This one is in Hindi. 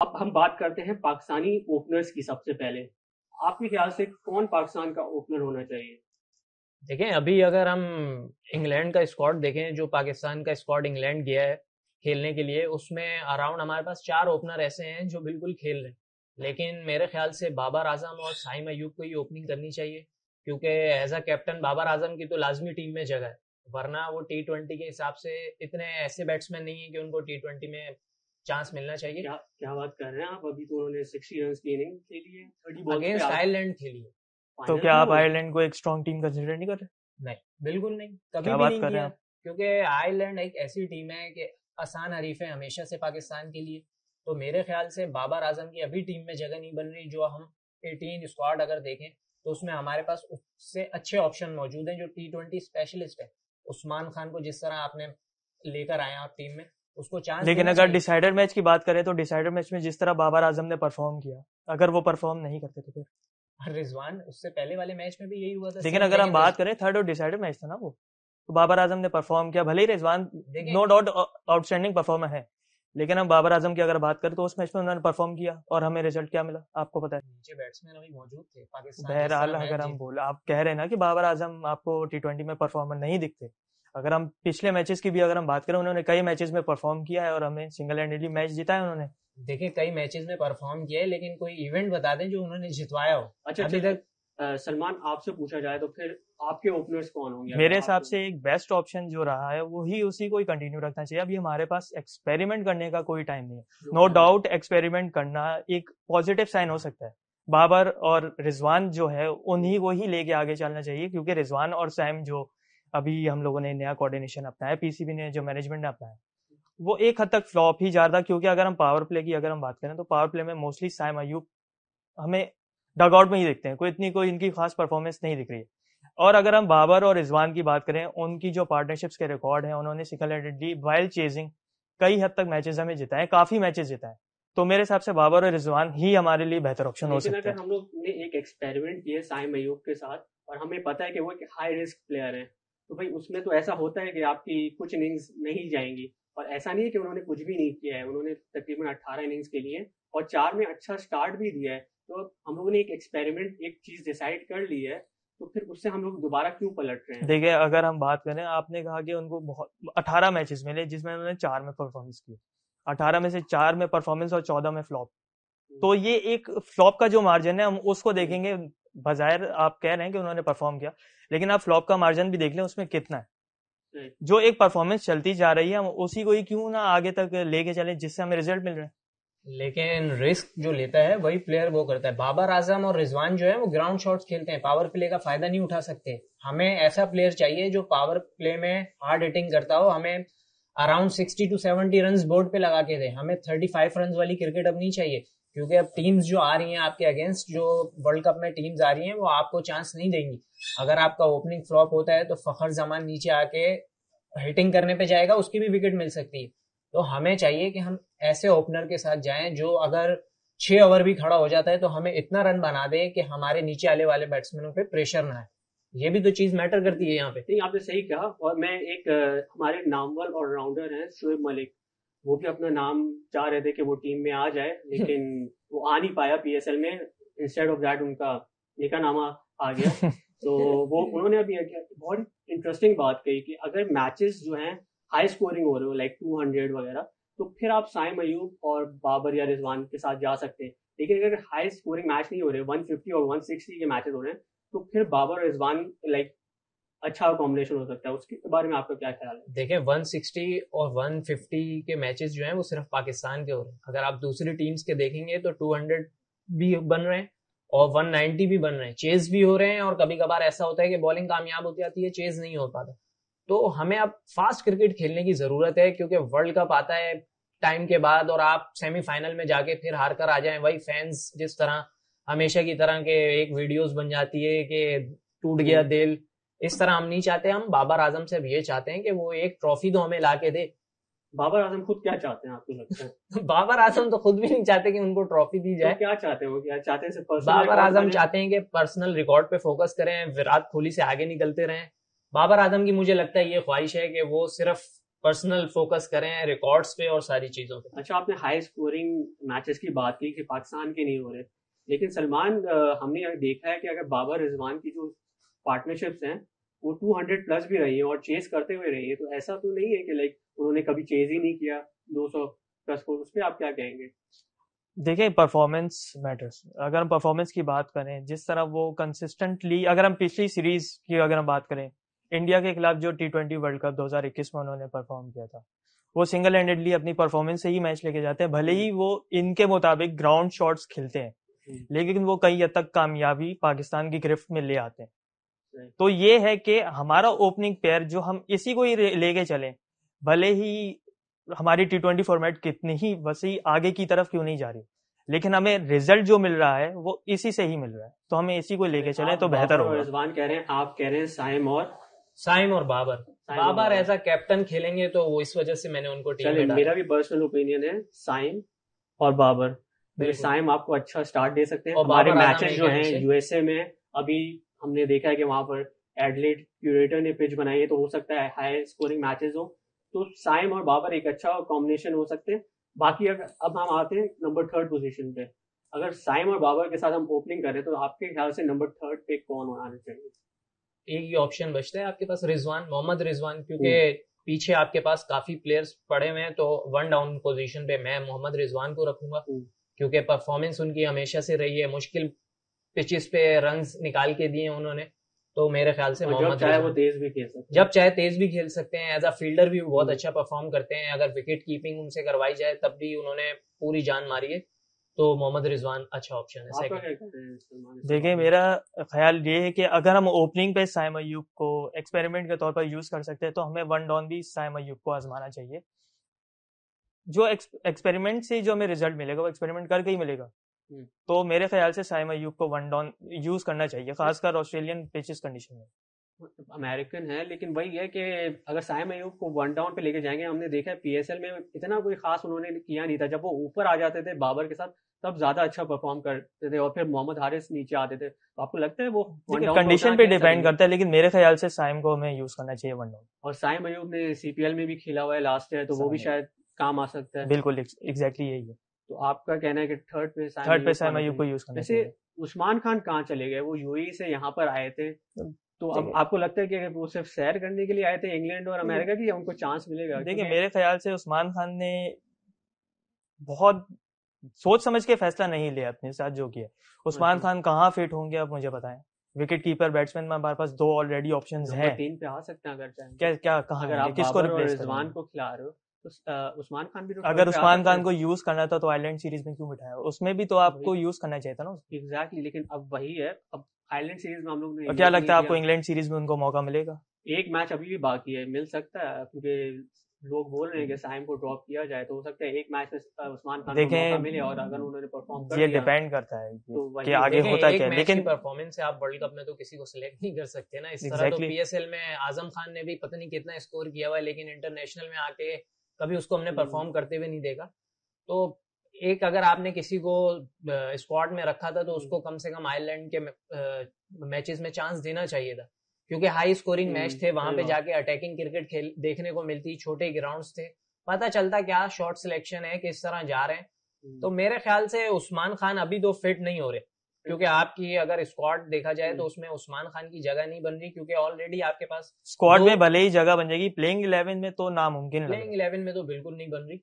अब हम बात करते हैं पाकिस्तानी ओपनर्स की। सबसे पहले आपके ख्याल से कौन पाकिस्तान का ओपनर होना चाहिए? देखें, अभी अगर हम इंग्लैंड का स्क्वाड देखें, जो पाकिस्तान का स्क्वाड इंग्लैंड गया है खेलने के लिए, उसमें अराउंड हमारे पास 4 ओपनर ऐसे हैं जो बिल्कुल खेल रहे हैं। लेकिन मेरे ख्याल से बाबर आजम और साइम अयूब को ही ओपनिंग करनी चाहिए, क्योंकि as a captain Babar Azam की तो लाजमी टीम में जगह है। वरना वो T20 के हिसाब से इतने ऐसे बैट्समैन नहीं है कि उनको T20 में चांस मिलना चाहिए। क्या क्या बात कर रहे हैं आप? अभी तो उन्होंने 60 रन की इनिंग खेली है, 30 बॉल्स पे अगेंस्ट आउट। आयरलैंड खेली है। तो फाइनल क्या भी आप हो गया। आयरलैंड को एक स्ट्रॉन्ग टीम कंसिडर नहीं कर रहे? नहीं, बिल्कुल नहीं, कभी क्या भी बात नहीं कर रहे हैं किया। आप? क्योंकि आयरलैंड एक ऐसी टीम है कि आसान हरीफ है हमेशा से पाकिस्तान के लिए। तो मेरे ख्याल से बाबर आजम की अभी टीम में जगह नहीं बन रही। जो हम 18 स्क्वाड अगर देखें तो उसमें हमारे पास उससे अच्छे ऑप्शन मौजूद हैं जो T20 स्पेशलिस्ट है। उस्मान खान को जिस तरह आपने लेकर आए आप टीम में, उसको चांस लेकिन देना अगर चाहिए। डिसाइडर मैच की बात करें तो डिसाइडर मैच में जिस तरह बाबर आजम ने परफॉर्म किया, अगर वो परफॉर्म नहीं करते तो फिर रिजवान, उससे पहले वाले मैच में भी यही हुआ था लेकिन सेम। अगर हम बात करें थर्ड और डिसाइडर मैच था ना वो, तो बाबर आजम ने परफॉर्म किया। भले ही रिजवान देखें, नो डाउट आउटस्टैंडिंग परफॉर्मर है, लेकिन हम बाबर आजम की अगर बात करें तो उस मैच में उन्होंने परफॉर्म किया और हमें रिजल्ट क्या मिला आपको पता है। नीचे बैट्समैन अभी मौजूद थे पाकिस्तान जिस बहरहाल तरह मैच अगर हम जीत। बोल आप कह रहे हैं ना कि बाबर आजम आपको T20 में परफॉर्मर नहीं दिखते, अगर हम पिछले मैचेस की भी अगर हम बात करें, उन्होंने कई मैचेस में परफॉर्म किया है और हमें सिंगल हैंडेडली मैच जीता है उन्होंने। देखिए, कई मैचेस में परफॉर्म किया है, लेकिन कोई इवेंट बता दें जो उन्होंने जितवाया हो अच्छा अभी अच्छा। तक। सलमान, आपसे पूछा जाए तो फिर आपके ओपनर्स कौन होंगे अगर मेरे हिसाब आप? से एक बेस्ट ऑप्शन जो रहा है वही उसी को ही कंटिन्यू रखना चाहिए। अभी हमारे पास एक्सपेरिमेंट करने का कोई टाइम नहीं है। नो डाउट एक्सपेरिमेंट करना एक पॉजिटिव साइन हो सकता है। बाबर और रिजवान जो है उन्हीं को ही लेके आगे चलना चाहिए, क्योंकि रिजवान और सैम जो अभी हम लोगों ने नया कोऑर्डिनेशन अपनाया, पीसीबी ने जो मैनेजमेंट ने अपनाया, वो एक हद तक फ्लॉप ही जा रहा था। क्योंकि अगर हम पावर प्ले की अगर हम बात करें तो पावर प्ले में मोस्टली सैम अयूब हमें डगआउट में ही देखते हैं, कोई इनकी खास परफॉर्मेंस नहीं दिख रही है। और अगर हम बाबर और रिजवान की बात करें, उनकी जो पार्टनरशिप्स के रिकॉर्ड हैं, उन्होंने सिंगल हैंडेडली वाइल्ड चेजिंग कई हद तक मैचेस हमें जिताए, काफी मैचेस जिताए। तो मेरे हिसाब से बाबर और रिजवान ही हमारे लिए बेहतर ऑप्शन हो लेकिन सकता है। अगर हम लोग ने एक एक्सपेरिमेंट किया साइम अयूब के साथ और हमें पता है कि वो एक हाई रिस्क प्लेयर है, तो भाई उसमें तो ऐसा होता है कि आपकी कुछ इनिंग्स नहीं जाएंगी। और ऐसा नहीं है कि उन्होंने कुछ भी नहीं किया है, उन्होंने तकरीबन 18 इनिंग्स के लिए और 4 में अच्छा स्टार्ट भी दिया है। तो अब हम लोगों ने एक एक्सपेरिमेंट, एक चीज डिसाइड कर ली है, तो फिर उससे हम लोग दोबारा क्यों पलट रहे हैं? देखिए, अगर हम बात करें, आपने कहा कि उनको बहुत 18 मैचेस मिले जिसमें उन्होंने 4 में परफॉर्मेंस की। 18 में से 4 में परफॉर्मेंस और 14 में फ्लॉप। तो ये एक फ्लॉप का जो मार्जिन है हम उसको देखेंगे। बजाय आप कह रहे हैं कि उन्होंने परफॉर्म किया, लेकिन आप फ्लॉप का मार्जिन भी देख लें उसमें कितना है। जो एक परफॉर्मेंस चलती जा रही है हम उसी को ही क्यों ना आगे तक लेके चले जिससे हमें रिजल्ट मिल रहे हैं। लेकिन रिस्क जो लेता है वही प्लेयर वो करता है। बाबर आजम और रिजवान जो है वो ग्राउंड शॉट्स खेलते हैं, पावर प्ले का फायदा नहीं उठा सकते। हमें ऐसा प्लेयर चाहिए जो पावर प्ले में हार्ड हिटिंग करता हो। हमें अराउंड 60 to 70 रन बोर्ड पे लगा के दे। हमें 35 रन वाली क्रिकेट अब नहीं चाहिए, क्योंकि अब टीम्स जो आ रही हैं आपके अगेंस्ट, जो वर्ल्ड कप में टीम्स आ रही हैं, वो आपको चांस नहीं देंगी। अगर आपका ओपनिंग फ्लॉप होता है तो फखर जमान नीचे आके हिटिंग करने पे जाएगा, उसकी भी विकेट मिल सकती है। तो हमें चाहिए कि हम ऐसे ओपनर के साथ जाएं जो अगर 6 ओवर भी खड़ा हो जाता है तो हमें इतना रन बना दे कि हमारे नीचे आने वाले बैट्समैनों पे प्रेशर ना आए। ये भी तो चीज मैटर करती है यहाँ पे। नहीं, आपने सही कहा। और मैं एक हमारे नामवर ऑलराउंडर हैं शोएब मलिक, वो भी अपना नाम चाह रहे थे कि वो टीम में आ जाए, लेकिन वो आ नहीं पाया PSL में। इंस्टेड ऑफ दैट उनका निकाहनामा आ गया। तो वो उन्होंने अभी एक बहुत इंटरेस्टिंग बात कही कि अगर मैचेस जो हैं हाई स्कोरिंग हो रहे हो, लाइक 200 वगैरह, तो फिर आप साइम अयूब और बाबर या रिजवान के साथ जा सकते हैं। लेकिन अगर हाई स्कोरिंग मैच नहीं हो रहे, 150 और 160 के मैचेस हो रहे हैं, तो फिर बाबर और रिजवान लाइक अच्छा कॉम्बिनेशन हो सकता है। उसके बारे में आपका क्या ख्याल है? देखिए, 160 और 150 के मैचेस जो हैं वो सिर्फ पाकिस्तान के हो रहे हैं। अगर आप दूसरी टीम्स के देखेंगे तो 200 भी बन रहे हैं और 190 भी बन रहे हैं, चेज भी हो रहे हैं। और कभी कभार ऐसा होता है कि बॉलिंग कामयाब होती जाती है, चेज नहीं हो पाता। तो हमें अब फास्ट क्रिकेट खेलने की जरूरत है, क्योंकि वर्ल्ड कप आता है टाइम के बाद और आप सेमीफाइनल में जाके फिर हार कर आ जाएं। वही फैंस जिस तरह हमेशा की तरह के एक वीडियोस बन जाती है कि टूट गया दिल, इस तरह हम नहीं चाहते। हम बाबर आजम से भी ये चाहते हैं कि वो एक ट्रॉफी तो हमें ला के दे। बाबर आजम खुद क्या चाहते हैं आपको लगता है? बाबर आजम तो खुद भी नहीं चाहते कि उनको ट्रॉफी दी तो जाए। क्या चाहते हैं वो? क्या चाहते हैं? सिर्फ पर्सनल बाबर रिकॉर्ड आजम बने? चाहते हैं कि पर्सनल रिकॉर्ड पे फोकस करें, विराट कोहली से आगे निकलते रहें। बाबर आजम की मुझे लगता है ये ख्वाहिश है कि वो सिर्फ पर्सनल फोकस करें रिकॉर्ड्स पे और सारी चीजों पे। अच्छा, आपने हाई स्कोरिंग मैचेस की बात की कि पाकिस्तान के नहीं हो रहे, लेकिन सलमान हमने यहाँ देखा है कि अगर बाबर रिजवान की जो पार्टनरशिप्स हैं वो 200 प्लस भी रही है और चेस करते हुए रही है, तो ऐसा तो नहीं है कि लाइक उन्होंने कभी चेज ही नहीं किया 200 प्लस को, उस पर आप क्या कहेंगे? देखिए, परफॉर्मेंस मैटर्स। अगर हम परफॉर्मेंस की बात करें, जिस तरह वो कंसिस्टेंटली, अगर हम पिछली सीरीज की अगर हम बात करें, इंडिया के खिलाफ जो T20 वर्ल्ड कप 2021 में उन्होंने परफॉर्म किया था, वो सिंगल हैंडेडली अपनी परफॉर्मेंस से ही मैच लेके जाते हैं। भले ही वो इनके मुताबिक ग्राउंड शॉट्स खेलते हैं, लेकिन वो कई हद तक कामयाबी पाकिस्तान की गिरफ्त में ले आते हैं। तो ये है कि हमारा ओपनिंग पेयर जो हम इसी को ही लेके चलें, भले ही हमारी T20 फॉर्मेट कितनी ही वसी आगे की तरफ क्यों नहीं जा रही, लेकिन हमें रिजल्ट जो मिल रहा है वो इसी से ही मिल रहा है, तो हमें इसी को लेके चलें तो बेहतर होगा। रिजवान कह रहे हैं, आप कह रहे हैं साइम और बाबर एज अ कैप्टन खेलेंगे, तो वो इस वजह से मैंने उनको टीम में डाला। मेरा भी पर्सनल ओपिनियन है साइम और बाबर। साइम आपको अच्छा स्टार्ट दे सकते हैं। हमारे मैचेस जो हैं यूएसए में, अभी हमने देखा है कि वहां पर एडलेड क्यूरेटर ने पिच बनाई है, तो हो सकता है हाई स्कोरिंग मैचेस हो, तो साइम और बाबर एक अच्छा कॉम्बिनेशन हो सकते हैं। बाकी अगर अब हम आते हैं नंबर 3 पोजीशन पे, अगर साइम और बाबर के साथ हम ओपनिंग करें तो आपके ख्याल से नंबर 3 पे कौन आना चाहिए? एक ही ऑप्शन बचता है आपके पास, मोहम्मद रिजवान, क्योंकि पीछे आपके पास काफी प्लेयर्स पड़े हुए हैं, तो 1 डाउन पोजीशन पे मैं मोहम्मद रिजवान को रखूंगा, क्योंकि परफॉर्मेंस उनकी हमेशा से रही है, मुश्किल पिचेस पे रन्स निकाल के दिए उन्होंने, तो मेरे ख्याल से जब चाहे वो तेज भी खेल सकते हैं, जब चाहे तेज भी खेल सकते हैं, एज अ फील्डर भी बहुत अच्छा परफॉर्म करते हैं। अगर विकेट कीपिंग उनसे करवाई जाए तब भी उन्होंने पूरी जान मारी है, तो मोहम्मद रिजवान अच्छा ऑप्शन है। देखिए, मेरा ख्याल ये है कि अगर हम ओपनिंग पे साइम अय्यूब को एक्सपेरिमेंट के तौर पर यूज कर सकते हैं, तो हमें 1 डाउन भी साइम अय्यूब को आजमाना चाहिए। जो एक्सपेरिमेंट से जो हमें रिजल्ट मिलेगा वो एक्सपेरिमेंट करके ही मिलेगा, तो मेरे ख्याल से साइम अय्यूब को 1 डाउन यूज करना चाहिए, खासकर ऑस्ट्रेलियन पिचेस कंडीशन में। अमेरिकन है, लेकिन वही है कि अगर साइम अय्यूब को 1 डाउन पे लेके जाएंगे, हमने देखा है पीएसएल में इतना कोई खास उन्होंने किया नहीं था। जब वो ऊपर आ जाते थे बाबर के साथ तब ज्यादा अच्छा परफॉर्म करते थे, और फिर मोहम्मद हारिस नीचे आते थे, तो आपको लगता है वो कंडीशन पे डिपेंड करता है, लेकिन मेरे ख्याल से साइम को हमें यूज करना चाहिए 1 डाउन। और साइम अय्यूब ने सीपीएल में भी खेला हुआ है लास्ट ईयर, तो वो भी शायद काम आ सकता है। बिल्कुल, एग्जैक्टली यही है। तो आपका कहना है कि थर्ड पे साइम अय्यूब को यूज करना चाहिए। वैसे उस्मान खान कहाँ चले गए? वो यूएई से यहाँ पर आए थे, तो अब आपको लगता है कि वो सिर्फ सैर करने के लिए आए थे इंग्लैंड और अमेरिका की, या उनको चांस मिलेगा? देखिए, मेरे ख्याल से उस्मान खान ने बहुत सोच समझ के फैसला नहीं लिया अपने साथ जो किया। उस्मान खान कहाँ फिट होंगे आप मुझे बताएं। विकेट कीपर बैट्समैन में हमारे पास 2 ऑलरेडी ऑप्शंस हैं। 3 पे आ सकते हैं अगर चाहें। क्या कहाँ अगर आप किसको रिप्लेस रिजवान को खिला रहे हो, तो उस्मान खान भी तो अगर उस्मान खान को यूज करना था तो आइलैंड सीरीज में क्यों बिठाया? उसमें भी तो आपको यूज करना चाहिए था ना। एग्जैक्टली, लेकिन अब वही है, अब आइलैंड सीरीज में हम लोग ने क्या लगता है आपको इंग्लैंड सीरीज में उनको मौका मिलेगा? एक मैच अभी भी बाकी है, मिल सकता है, क्योंकि लोग बोल रहे हैं कि साइम को ड्रॉप किया जाए, तो हो सकता है एक मैच में उस्मान खान को मौका मिले, और अगर उन्होंने परफॉर्म कर दिया, ये डिपेंड करता है तो कि आगे होता क्या। लेकिन परफॉर्मेंस से आप वर्ल्ड कप में तो किसी को सिलेक्ट नहीं कर सकते ना। इस तरह तो पीएसएल में आजम खान ने भी पता नहीं कितना स्कोर किया हुआ है, लेकिन इंटरनेशनल में आके कभी उसको हमने परफॉर्म करते हुए नहीं देखा। तो एक अगर आपने किसी को स्क्वाड में रखा था, तो उसको कम से कम आयरलैंड के मैचेस में चांस देना चाहिए था, क्योंकि हाई स्कोरिंग मैच थे, वहां पे जाके अटैकिंग क्रिकेट खेल देखने को मिलती, छोटे ग्राउंड्स थे, पता चलता क्या शॉट सिलेक्शन है, किस तरह जा रहे हैं। तो मेरे ख्याल से उस्मान खान अभी तो फिट नहीं हो रहे, क्योंकि आपकी अगर स्क्वाड देखा जाए तो उसमें उस्मान खान की जगह नहीं बन रही, क्योंकि ऑलरेडी आपके पास स्क्वाड में भले ही जगह बन जाएगी, प्लेइंग 11 में तो नामुमकिन, प्लेइंग 11 में तो बिल्कुल नहीं बन रही।